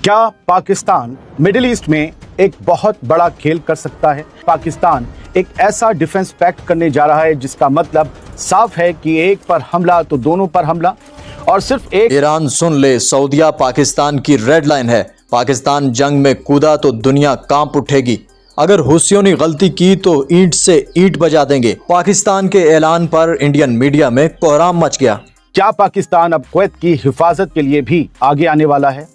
क्या Pakistan middle east में एक बहुत बड़ा खेल कर सकता है? पाकिस्तान एक ऐसा डिफेंस पैक्ट करने जा रहा है जिसका मतलब साफ है कि एक पर हमला तो दोनों पर हमला, और सिर्फ एक। ईरान सुन ले, सऊदीया पाकिस्तान की रेड लाइन है। पाकिस्तान जंग में कूदा तो दुनिया कांप उठेगी। अगर हुसियों ने गलती की तो ईंट से ईंट बजा देंगे। पाकिस्तान के ऐलान पर इंडियन मीडिया में कोहराम मच गया। क्या पाकिस्तान अब कुवैत की हिफाजत के लिए भी आगे आने वाला है?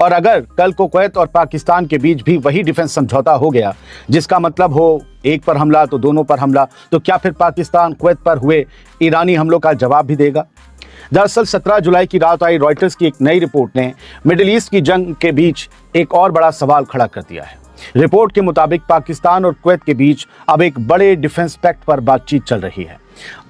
और अगर कल को कुवैत और पाकिस्तान के बीच भी वही डिफेंस समझौता हो गया जिसका मतलब हो एक पर हमला तो दोनों पर हमला, तो क्या फिर पाकिस्तान कुवैत पर हुए ईरानी हमलों का जवाब भी देगा? दरअसल 17 जुलाई की रात आई रॉयटर्स की एक नई रिपोर्ट ने मिडिल ईस्ट की जंग के बीच एक और बड़ा सवाल खड़ा कर दिया है। रिपोर्ट के मुताबिक पाकिस्तान और कुवैत के बीच अब एक बड़े डिफेंस पैक्ट पर बातचीत चल रही है।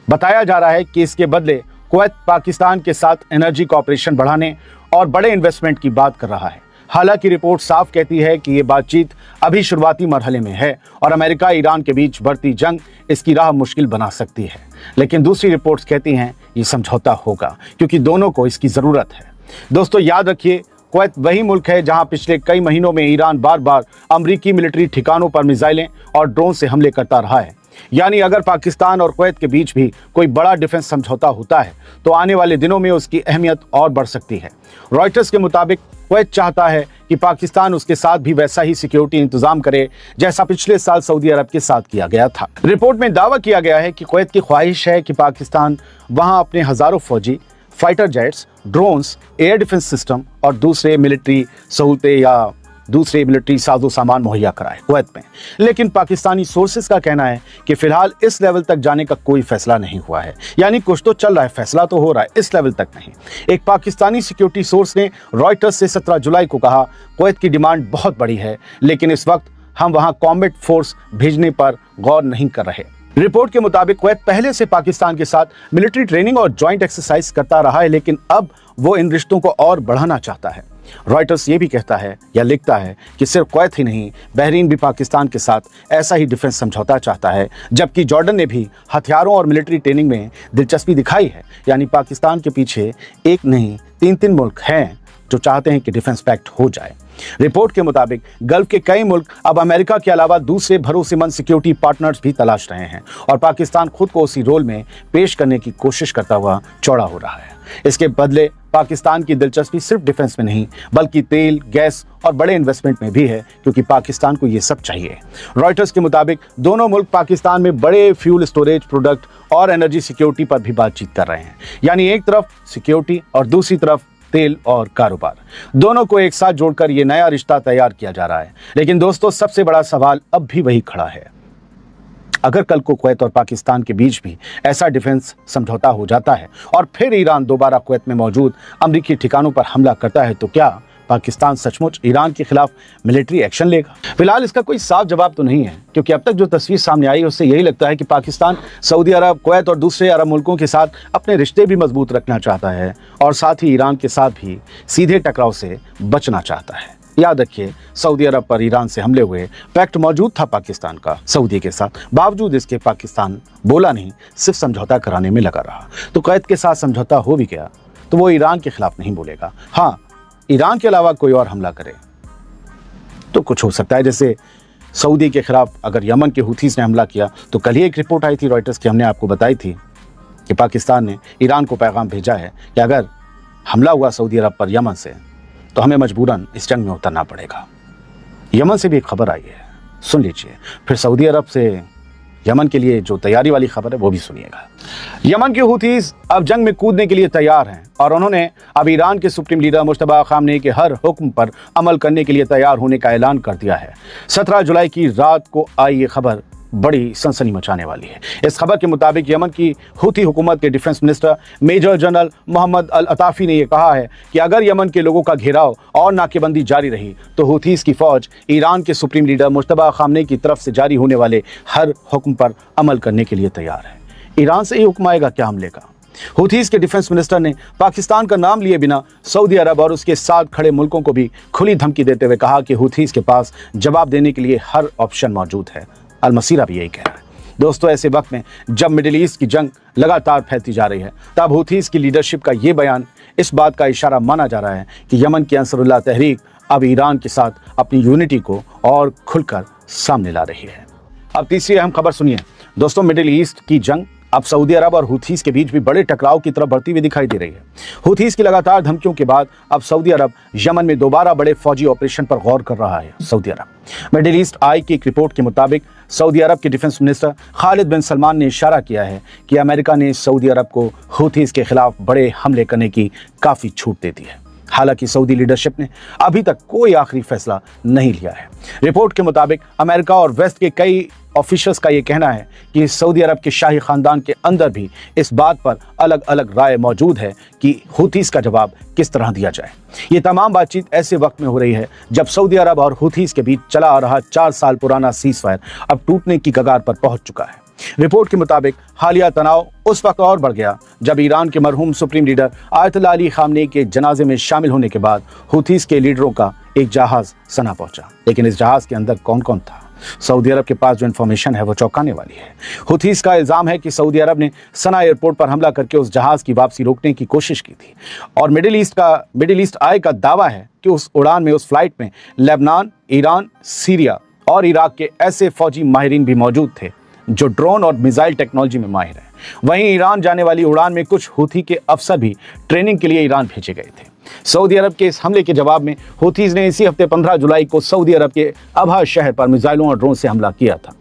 बताया जा रहा है कि इसके बदले कुवैत पाकिस्तान के साथ एनर्जी कॉपरेशन बढ़ाने और बड़े इन्वेस्टमेंट की बात कर रहा है। हालांकि रिपोर्ट साफ कहती है कि ये बातचीत अभी शुरुआती मरहले में है और अमेरिका ईरान के बीच बढ़ती जंग इसकी राह मुश्किल बना सकती है। लेकिन दूसरी रिपोर्ट्स कहती हैं ये समझौता होगा क्योंकि दोनों को इसकी ज़रूरत है। दोस्तों याद रखिए, कुवैत वही मुल्क है जहां पिछले कई महीनों में ईरान बार बार अमरीकी मिलिट्री ठिकानों पर मिसाइलें और ड्रोन से हमले करता रहा है। यानी अगर पाकिस्तान और कुवैत के बीच भी कोई बड़ा डिफेंस समझौता होता है तो आने वाले दिनों में उसकी अहमियत और बढ़ सकती है। रॉयटर्स के मुताबिक कुवैत चाहता है कि पाकिस्तान उसके साथ भी वैसा ही सिक्योरिटी इंतजाम करे जैसा पिछले साल सऊदी अरब के साथ किया गया था। रिपोर्ट में दावा किया गया है कि कुवैत की ख्वाहिश है कि पाकिस्तान वहां अपने हजारों फौजी, fighter jets, drones, air defence system और दूसरे मिलिट्री सहूलतें या दूसरे मिलिट्री साजो सामान मुहैया कराए कुवैत में। लेकिन पाकिस्तानी सोर्सेज का कहना है कि फिलहाल इस लेवल तक जाने का कोई फैसला नहीं हुआ है। यानी कुछ तो चल रहा है, फैसला तो हो रहा है, इस लेवल तक नहीं। एक पाकिस्तानी सिक्योरिटी सोर्स ने रॉयटर्स से 17 जुलाई को कहा, कुवैत की डिमांड बहुत बड़ी है लेकिन इस वक्त हम वहां कॉम्बैट फोर्स भेजने पर गौर नहीं कर रहे। रिपोर्ट के मुताबिक कुवैत पहले से पाकिस्तान के साथ मिलिट्री ट्रेनिंग और जॉइंट एक्सरसाइज करता रहा है, लेकिन अब वो इन रिश्तों को और बढ़ाना चाहता है। रॉयटर्स ये भी कहता है या लिखता है कि सिर्फ कुवैत ही नहीं, बहरीन भी पाकिस्तान के साथ ऐसा ही डिफेंस समझौता चाहता है, जबकि जॉर्डन ने भी हथियारों और मिलिट्री ट्रेनिंग में दिलचस्पी दिखाई है। यानी पाकिस्तान के पीछे एक नहीं 3 मुल्क हैं जो चाहते हैं कि डिफेंस पैक्ट हो जाए। रिपोर्ट के मुताबिक गल्फ के कई मुल्क अब अमेरिका के अलावा दूसरे भरोसेमंद सिक्योरिटी पार्टनर्स भी तलाश रहे हैं और पाकिस्तान खुद को उसी रोल में पेश करने की कोशिश करता हुआ चौड़ा हो रहा है। इसके बदले पाकिस्तान की दिलचस्पी सिर्फ डिफेंस में नहीं बल्कि तेल, गैस और बड़े इन्वेस्टमेंट में भी है, क्योंकि पाकिस्तान को ये सब चाहिए। रॉयटर्स के मुताबिक दोनों मुल्क पाकिस्तान में बड़े फ्यूल स्टोरेज प्रोडक्ट और एनर्जी सिक्योरिटी पर भी बातचीत कर रहे हैं। यानी एक तरफ सिक्योरिटी और दूसरी तरफ तेल और कारोबार, दोनों को एक साथ जोड़कर ये नया रिश्ता तैयार किया जा रहा है। लेकिन दोस्तों सबसे बड़ा सवाल अब भी वही खड़ा है, अगर कल को कुवैत और पाकिस्तान के बीच भी ऐसा डिफेंस समझौता हो जाता है और फिर ईरान दोबारा कुवैत में मौजूद अमरीकी ठिकानों पर हमला करता है तो क्या पाकिस्तान सचमुच ईरान के खिलाफ मिलिट्री एक्शन लेगा? फिलहाल इसका कोई साफ जवाब तो नहीं है, क्योंकि अब तक जो तस्वीर सामने आई है उससे यही लगता है कि पाकिस्तान सऊदी अरब, कुवैत और दूसरे अरब मुल्कों के साथ अपने रिश्ते भी मजबूत रखना चाहता है और साथ ही ईरान के साथ भी सीधे टकराव से बचना चाहता है। याद रखिए, सऊदी अरब पर ईरान से हमले हुए पैक्ट मौजूद था पाकिस्तान का सऊदी के साथ, बावजूद इसके पाकिस्तान बोला नहीं, सिर्फ समझौता कराने में लगा रहा। तो कुवैत के साथ समझौता हो भी गया तो वो ईरान के खिलाफ नहीं बोलेगा। हाँ, ईरान के अलावा कोई और हमला करे तो कुछ हो सकता है, जैसे सऊदी के खिलाफ अगर यमन के हुथीस ने हमला किया तो कल ही एक रिपोर्ट आई थी रॉयटर्स की, हमने आपको बताई थी कि पाकिस्तान ने ईरान को पैगाम भेजा है कि अगर हमला हुआ सऊदी अरब पर यमन से तो हमें मजबूरन इस जंग में उतरना पड़ेगा। यमन से भी एक खबर आई है, सुन लीजिए। फिर सऊदी अरब से यमन के लिए जो तैयारी वाली खबर है वो भी सुनिएगा। यमन के हुथीस अब जंग में कूदने के लिए तैयार हैं और उन्होंने अब ईरान के सुप्रीम लीडर मुश्तबा खामनेई के हर हुक्म पर अमल करने के लिए तैयार होने का ऐलान कर दिया है। 17 जुलाई की रात को आई ये खबर बड़ी सनसनी मचाने वाली है। इस खबर के मुताबिक यमन की हुती हुकूमत के defence minister major general Mohammed al Atafi ने यह कहा है कि अगर यमन के लोगों का घेराव और नाकेबंदी जारी रही तो हुथीस की फौज ईरान के सुप्रीम लीडर मुश्तबा खामनेई की तरफ से जारी होने वाले हर हुक्म पर अमल करने के लिए तैयार है। ईरान से ही हुक्म आएगा क्या हमले का? हुथीस के डिफेंस मिनिस्टर ने पाकिस्तान का नाम लिए बिना सऊदी अरब और उसके साथ खड़े मुल्कों को भी खुली धमकी देते हुए कहा कि हुथीस के पास जवाब देने के लिए हर ऑप्शन मौजूद है। अल मसीरा भी यही कह रहा है। दोस्तों ऐसे वक्त में जब मिडिल ईस्ट की जंग लगातार फैलती जा रही है, तब हुथीस की लीडरशिप का ये बयान इस बात का इशारा माना जा रहा है कि यमन की अंसरुल्लाह तहरीक अब ईरान के साथ अपनी यूनिटी को और खुलकर सामने ला रही है। अब तीसरी अहम खबर सुनिए दोस्तों, मिडिल ईस्ट की जंग अब सऊदी अरब और हुथीस के बीच भी बड़े टकराव की तरफ बढ़ती हुई दिखाई दे रही है। हुथीस की लगातार धमकियों के बाद अब सऊदी अरब यमन में दोबारा बड़े फौजी ऑपरेशन पर गौर कर रहा है। सऊदी अरब मिडिल ईस्ट आई की एक रिपोर्ट के मुताबिक सऊदी अरब के डिफेंस मिनिस्टर खालिद बिन सलमान ने इशारा किया है कि अमेरिका ने सऊदी अरब को हुथीस के खिलाफ बड़े हमले करने की काफ़ी छूट दे दी है। हालांकि सऊदी लीडरशिप ने अभी तक कोई आखिरी फैसला नहीं लिया है। रिपोर्ट के मुताबिक अमेरिका और वेस्ट के कई ऑफिशियल्स का ये कहना है कि सऊदी अरब के शाही खानदान के अंदर भी इस बात पर अलग अलग राय मौजूद है कि हुथीस का जवाब किस तरह दिया जाए। ये तमाम बातचीत ऐसे वक्त में हो रही है जब सऊदी अरब और हुथीस के बीच चला आ रहा 4 साल पुराना सीज़फायर अब टूटने की कगार पर पहुंच चुका है। रिपोर्ट के मुताबिक हालिया तनाव उस वक्त और बढ़ गया जब ईरान के मरहूम supreme leader Ayatollah Ali Khamenei के जनाजे में शामिल होने के बाद हुथीस के लीडरों का एक जहाज सना पहुंचा। लेकिन इस जहाज के अंदर कौन कौन था? सऊदी अरब के पास जो इन्फॉर्मेशन है वो चौंकाने वाली है। हुथीस का इल्ज़ाम है कि सऊदी अरब ने सना एयरपोर्ट पर हमला करके उस जहाज की वापसी रोकने की कोशिश की थी। और मिडिल ईस्ट आई का दावा है कि उस उड़ान में, उस फ्लाइट में लेबनान, ईरान, सीरिया और इराक के ऐसे फौजी माहिरीन भी मौजूद थे जो ड्रोन और मिसाइल टेक्नोलॉजी में माहिर हैं। वहीं ईरान जाने वाली उड़ान में कुछ हुथी के अफसर भी ट्रेनिंग के लिए ईरान भेजे गए थे। सऊदी अरब के इस हमले के जवाब में हुथीज ने इसी हफ्ते 15 जुलाई को सऊदी अरब के अबहा शहर पर मिसाइलों और ड्रोन से हमला किया था।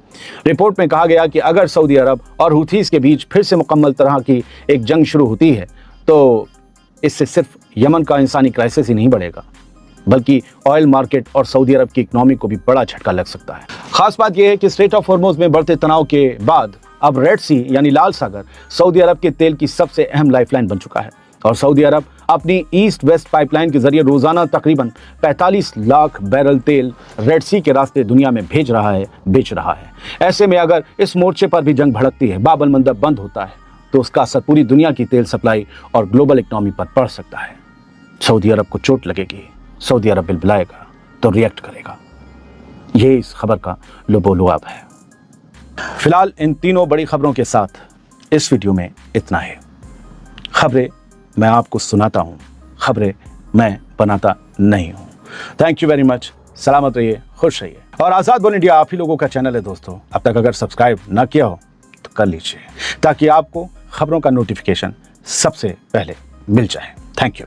रिपोर्ट में कहा गया कि अगर सऊदी अरब और हुथीज के बीच फिर से मुकम्मल तरह की एक जंग शुरू होती है तो इससे सिर्फ यमन का इंसानी क्राइसिस ही नहीं बढ़ेगा बल्कि ऑयल मार्केट और सऊदी अरब की इकनॉमी को भी बड़ा झटका लग सकता है। खास बात यह है कि स्ट्रेट ऑफ हॉर्मुज़ में बढ़ते तनाव के बाद अब रेड सी यानी लाल सागर सऊदी अरब के तेल की सबसे अहम लाइफलाइन बन चुका है और सऊदी अरब अपनी ईस्ट वेस्ट पाइपलाइन के जरिए रोजाना तकरीबन 45 लाख बैरल तेल रेड सी के रास्ते दुनिया में भेज रहा है, बेच रहा है। ऐसे में अगर इस मोर्चे पर भी जंग भड़कती है, बाब अल मंदब बंद होता है तो उसका असर पूरी दुनिया की तेल सप्लाई और ग्लोबल इकनॉमी पर पड़ सकता है। सऊदी अरब को चोट लगेगी, सऊदी अरब बिलबिलाएगा तो रिएक्ट करेगा। ये इस खबर का लुबोलुआब है। फिलहाल इन तीनों बड़ी खबरों के साथ इस वीडियो में इतना है। खबरें मैं आपको सुनाता हूँ, खबरें मैं बनाता नहीं हूँ। Thank you very much. सलामत रहिए, खुश रहिए। और आज़ाद बोल इंडिया आप ही लोगों का चैनल है दोस्तों। अब तक अगर सब्सक्राइब ना किया हो तो कर लीजिए ताकि आपको खबरों का नोटिफिकेशन सबसे पहले मिल जाए। Thank you.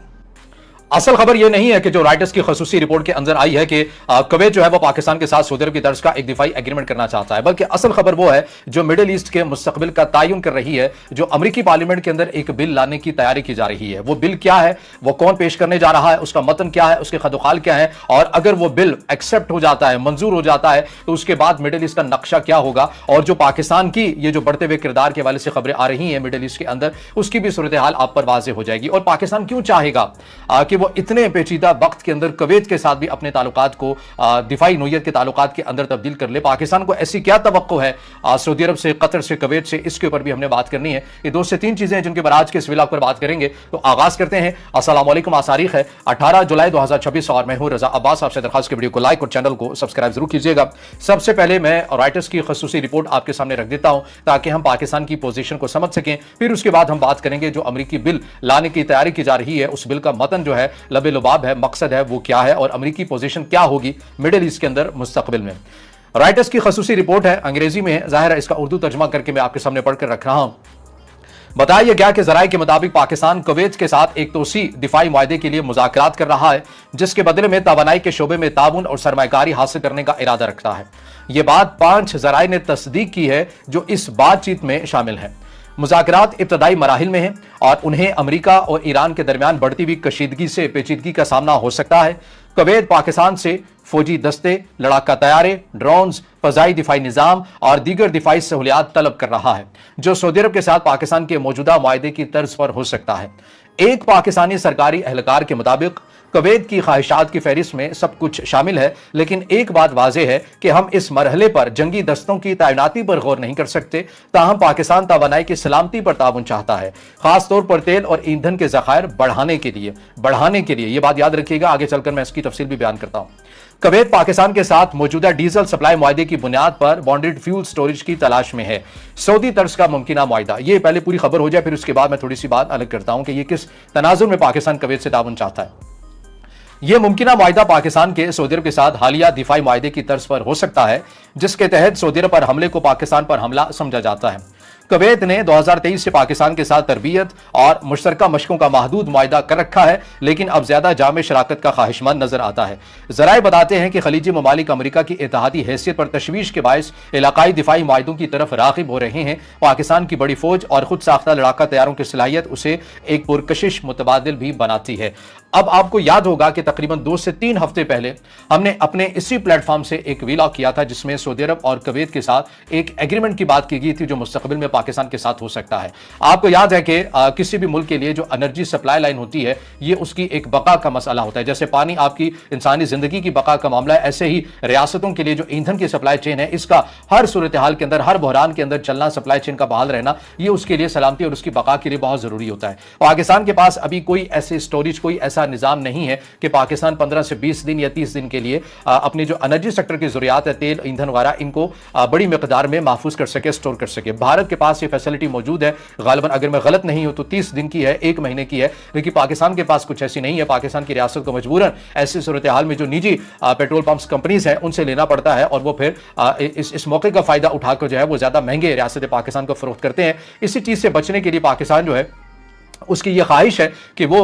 असल खबर यह नहीं है कि जो राइटर्स की खसूसी रिपोर्ट के अंदर आई है कि कुवैत जो है वो पाकिस्तान के साथ सऊदी अरब की तर्ज का एक दिफाई एग्रीमेंट करना चाहता है, बल्कि असल खबर वो है जो मिडिल ईस्ट के मुस्तकबिल का तयन कर रही है। जो अमेरिकी पार्लियामेंट के अंदर एक बिल लाने की तैयारी की जा रही है, वो बिल क्या है, वो कौन पेश करने जा रहा है, उसका मतन क्या है, उसके खदुखाल क्या है, और अगर वो बिल एक्सेप्ट हो जाता है, मंजूर हो जाता है, तो उसके बाद मिडिल ईस्ट का नक्शा क्या होगा। और जो पाकिस्तान की ये जो बढ़ते हुए किरदार के हवाले से खबरें आ रही हैं मिडिल ईस्ट के अंदर, उसकी भी सूरत हाल आप पर वाज़ेह हो जाएगी। और पाकिस्तान क्यों चाहेगा कि वो इतने पेचीदा वक्त के अंदर कुवैत के साथ भी अपने ताल्लुकात को दिफाई नोयत के ताल्लुकात के अंदर तब्दील कर ले। पाकिस्तान को ऐसी क्या तवक्को है सऊदी अरब से, कतर से, कुवैत से, इसके ऊपर भी हमने बात करनी है। ये 2 से 3 चीजें हैं जिनके पर आज के इस व्लॉग पर बात करेंगे। तो आगाज करते हैं। अस्सलाम वालेकुम। आज तारीख है 18 जुलाई 2026 और मैं हूं रजा अब्बास। आपसे दरखास्त की वीडियो को लाइक और चैनल को सब्सक्राइब जरूर कीजिएगा। सबसे पहले मैं राइटर्स की खसूसी रिपोर्ट आपके सामने रख देता हूं ताकि हम पाकिस्तान की पोजीशन को समझ सकें। फिर उसके बाद हम बात करेंगे जो अमेरिकी बिल लाने की तैयारी की जा रही है, उस बिल का मतन जो है लबे लुबाब है, मकसद है वो क्या है और अमेरिकी पोजीशन क्या होगी मिडिल ईस्ट के अंदर मुस्तकबिल में। राइटर्स की खसूसी रिपोर्ट है, अंग्रेजी में है, जाहिर है इसका उर्दू तर्जमा करके मैं आपके सामने पढ़कर रख रहा हूं। बताया गया कि जराये के मुताबिक पाकिस्तान कुवैत के साथ एक तोसी दिफाई मुआहदे के लिए मुज़ाकरात कर रहा है जिसके बदले में तवानाई के शोबे में ताउन और सरमायाकारी हासिल करने का इरादा रखता है। यह बात 5 जराये ने तस्दीक की है जो इस बातचीत में शामिल है। मुज़ाकरात इब्तदाई मराहिल में हैं और उन्हें अमेरिका और ईरान के दरमियान बढ़ती हुई कशीदगी से पेचीदगी का सामना हो सकता है। कुवैत पाकिस्तान से फौजी दस्ते, लड़ाका तैयारे, ड्रोन्स, फजाई दिफाई निज़ाम और दीगर दिफाई सहूलियात तलब कर रहा है जो सऊदी अरब के साथ पाकिस्तान के मौजूदा मुआहदे की तर्ज पर हो सकता है। एक पाकिस्तानी सरकारी एहलकार के मुताबिक कुवैत की ख्वाहिशात की फहरिस्त में सब कुछ शामिल है, लेकिन एक बात वाज़ेह है कि हम इस मरहले पर जंगी दस्तों की तैनाती पर गौर नहीं कर सकते। ताहम पाकिस्तान तवानाई की सलामती पर ताउन चाहता है, खासतौर पर तेल और ईंधन के ज़खायर बढ़ाने के लिए। यह बात याद रखिएगा, आगे चलकर मैं इसकी तफसील भी बयान करता हूं। कुवैत पाकिस्तान के साथ मौजूदा डीजल सप्लाई मुआहदे की बुनियाद पर बॉन्डेड फ्यूल स्टोरेज की तलाश में है। सऊदी तर्ज का मुमकिना मुआहदा, ये पहले पूरी खबर हो जाए, फिर उसके बाद मैं थोड़ी सी बात अलग करता हूं कि ये किस तनाजुर में पाकिस्तान कुवैत से ताउन चाहता है। یہ ممکنہ معاہدہ پاکستان کے سعودی عرب کے ساتھ حالیہ دفاعی معاہدے کی طرز پر ہو سکتا ہے جس کے تحت سعودی عرب پر حملے کو پاکستان پر حملہ سمجھا جاتا ہے۔ کویت نے 2023 سے پاکستان کے ساتھ تربیت اور مشترکہ مشقوں کا محدود معاہدہ کر رکھا ہے، لیکن اب زیادہ جامع شراکت کا خواہش مند نظر آتا ہے۔ ذرائع بتاتے ہیں کہ خلیجی ممالک امریکہ کی اتحادی حیثیت پر تشویش کے باعث علاقائی دفاعی معاہدوں کی طرف راغب ہو رہے ہیں۔ پاکستان کی بڑی فوج اور خود ساختہ لڑاکا طیاروں کی صلاحیت اسے ایک پرکشش متبادل بھی بناتی ہے۔ اب آپ کو یاد ہوگا کہ تقریباً 2 سے 3 ہفتے پہلے ہم نے اپنے اسی پلیٹ فارم سے ایک ویلاگ کیا تھا جس میں سعودی عرب اور کویت کے ساتھ ایک ایگریمنٹ کی بات کی گئی تھی جو مستقبل میں پاکستان کے ساتھ ہو سکتا ہے۔ آپ کو یاد ہے کہ کسی بھی ملک کے لیے جو انرجی سپلائی لائن ہوتی ہے یہ اس کی ایک بقا کا مسئلہ ہوتا ہے۔ جیسے پانی آپ کی انسانی زندگی کی بقا کا معاملہ ہے، ایسے ہی ریاستوں کے لیے جو ایندھن کی سپلائی چین ہے اس کا ہر صورتحال کے اندر، ہر بحران کے اندر چلنا، سپلائی چین کا بحال رہنا، یہ اس کے لیے سلامتی اور اس کی بقا کے لیے بہت ضروری ہوتا ہے۔ پاکستان کے پاس ابھی کوئی ایسے سٹوریج، کوئی ایسا نظام نہیں ہے کہ پاکستان 15 سے 20 دن یا 30 دن کے لیے اپنی جو انرجی سیکٹر کی ضروریات ہے، تیل، ایندھن وغیرہ، ان کو بڑی مقدار میں محفوظ کر سکے، سٹور کر سکے۔ بھارت کے پاس یہ فیسلٹی موجود ہے، غالباً اگر میں غلط نہیں ہوں تو 30 دن کی ہے، 1 مہینے کی ہے، لیکن پاکستان کے پاس کچھ ایسی نہیں ہے۔ پاکستان کی ریاست کو مجبوراً ایسی صورتحال میں جو نجی پیٹرول پمپس کمپنیز ہیں ان سے لینا پڑتا ہے، اور وہ پھر اس موقع کا فائدہ اٹھا کر جو ہے وہ زیادہ مہنگے ریاست پاکستان کو فروخت کرتے ہیں۔ اسی چیز سے بچنے کے لیے پاکستان جو ہے اس کی یہ خواہش ہے کہ وہ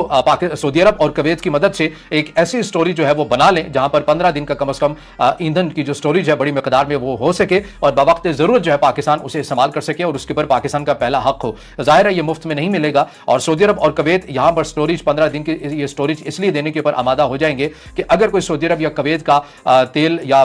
سعودی عرب اور کویت کی مدد سے ایک ایسی سٹوریج جو ہے وہ بنا لیں جہاں پر 15 دن کا کم از کم ایندھن کی جو سٹوریج ہے بڑی مقدار میں وہ ہو سکے، اور بوقت ضرورت جو ہے پاکستان اسے استعمال کر سکے، اور اس کے پر پاکستان کا پہلا حق ہو۔ ظاہر ہے یہ مفت میں نہیں ملے گا، اور سعودی عرب اور کویت یہاں پر سٹوریج 15 دن کی یہ سٹوریج اس لیے دینے کے اوپر آمادہ ہو جائیں گے کہ اگر کوئی سعودی عرب یا کویت کا تیل یا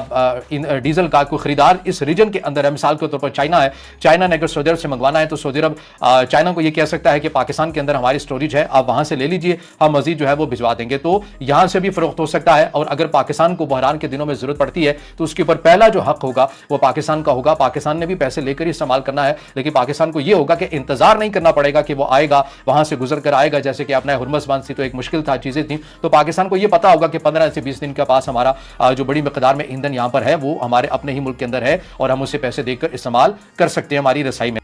ڈیزل کا کوئی خریدار اس ریجن کے اندر ہے، مثال کے طور پر چائنا ہے، چائنا نے اگر سعودی عرب سے منگوانا ہے تو سعودی عرب چائنا کو یہ کہہ سکتا ہے کہ پاکستان کے اندر ہماری سٹوریج ہے، آپ وہاں سے لے لیجئے، ہم مزید جو ہے وہ بھجوا دیں گے، تو یہاں سے بھی فروخت ہو سکتا ہے۔ اور اگر پاکستان کو بحران کے دنوں میں ضرورت پڑتی ہے تو اس کے اوپر پہلا جو حق ہوگا وہ پاکستان کا ہوگا۔ پاکستان نے بھی پیسے لے کر ہی استعمال کرنا ہے، لیکن پاکستان کو یہ ہوگا کہ انتظار نہیں کرنا پڑے گا کہ وہ آئے گا، وہاں سے گزر کر آئے گا، جیسے کہ اپنا ہرمز باندھ تھی تو ایک مشکل تھا، چیزیں تھیں، تو پاکستان کو یہ پتا ہوگا کہ 15 سے 20 دن کے پاس ہمارا جو بڑی مقدار میں ایندھن یہاں پر ہے وہ ہمارے اپنے ہی ملک کے اندر ہے، اور ہم اسے پیسے دے کر استعمال کر سکتے ہیں ہماری رسائی میں۔